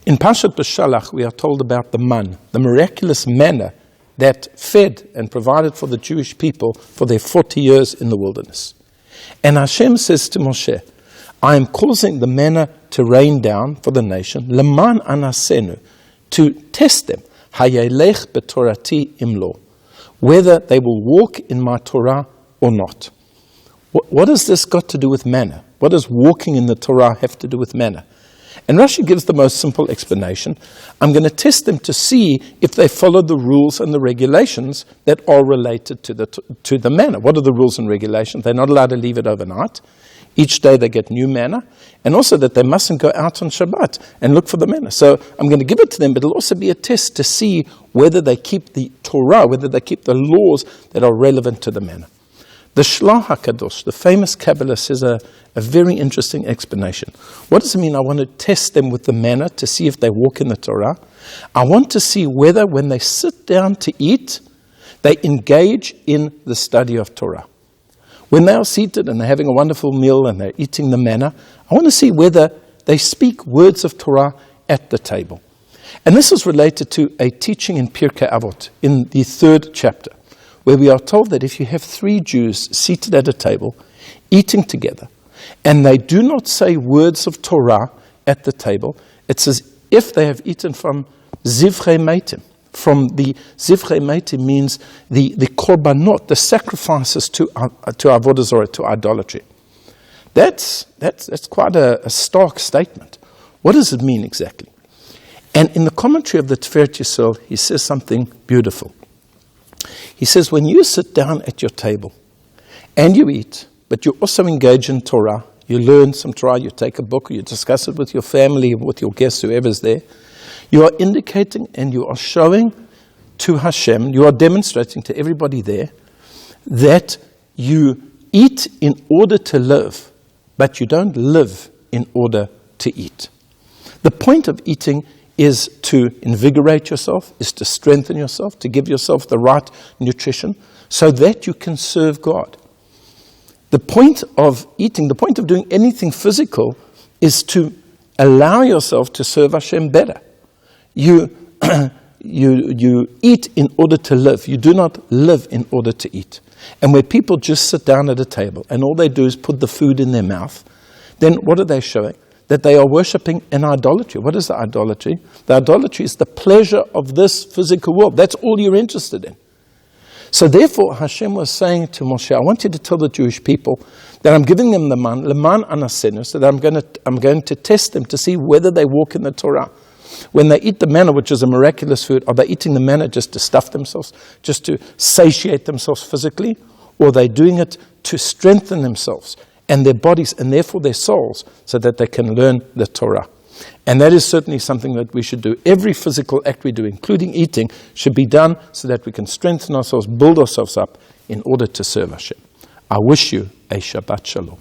In Parshat Beshalach, we are told about the man, the miraculous manna that fed and provided for the Jewish people for their 40 years in the wilderness. And Hashem says to Moshe, I am causing the manna to rain down for the nation, leman anasenu, to test them, hayelech betorati imlo, whether they will walk in my Torah or not. What has this got to do with manna? What does walking in the Torah have to do with manna? And Rashi gives the most simple explanation. I'm going to test them to see if they follow the rules and the regulations that are related to the manna. What are the rules and regulations? They're not allowed to leave it overnight. Each day they get new manna. And also that they mustn't go out on Shabbat and look for the manna. So I'm going to give it to them, but it'll also be a test to see whether they keep the Torah, whether they keep the laws that are relevant to the manna. The Shlah HaKadosh, the famous Kabbalah, says a very interesting explanation. What does it mean? I want to test them with the manna to see if they walk in the Torah. I want to see whether when they sit down to eat, they engage in the study of Torah. When they are seated and they're having a wonderful meal and they're eating the manna, I want to see whether they speak words of Torah at the table. And this is related to a teaching in Pirkei Avot, in the 3rd chapter, where we are told that if you have 3 Jews seated at a table, eating together, and they do not say words of Torah at the table, it's as if they have eaten from Zivrei Meitim. From the Zivrei Meitim means the korbanot, the sacrifices to Avodah Zarah, to idolatry. That's quite a stark statement. What does it mean exactly? And in the commentary of the Tiferet Yisrael, he says something beautiful. He says, when you sit down at your table and you eat, but you also engage in Torah, you learn some Torah, you take a book, or you discuss it with your family, with your guests, whoever's there, you are indicating and you are showing to Hashem, you are demonstrating to everybody there that you eat in order to live, but you don't live in order to eat. The point of eating is to invigorate yourself, is to strengthen yourself, to give yourself the right nutrition so that you can serve God. The point of eating, the point of doing anything physical is to allow yourself to serve Hashem better. You eat in order to live. You do not live in order to eat. And where people just sit down at a table and all they do is put the food in their mouth, then what are they showing? That they are worshipping an idolatry. What is the idolatry? The idolatry is the pleasure of this physical world. That's all you're interested in. So therefore, Hashem was saying to Moshe, I want you to tell the Jewish people that I'm giving them the leman anasenu, so that I'm going to test them to see whether they walk in the Torah. When they eat the manna, which is a miraculous food, are they eating the manna just to stuff themselves, just to satiate themselves physically? Or are they doing it to strengthen themselves and their bodies and therefore their souls so that they can learn the Torah? And that is certainly something that we should do. Every physical act we do, including eating, should be done so that we can strengthen ourselves, build ourselves up in order to serve Hashem. I wish you a Shabbat Shalom.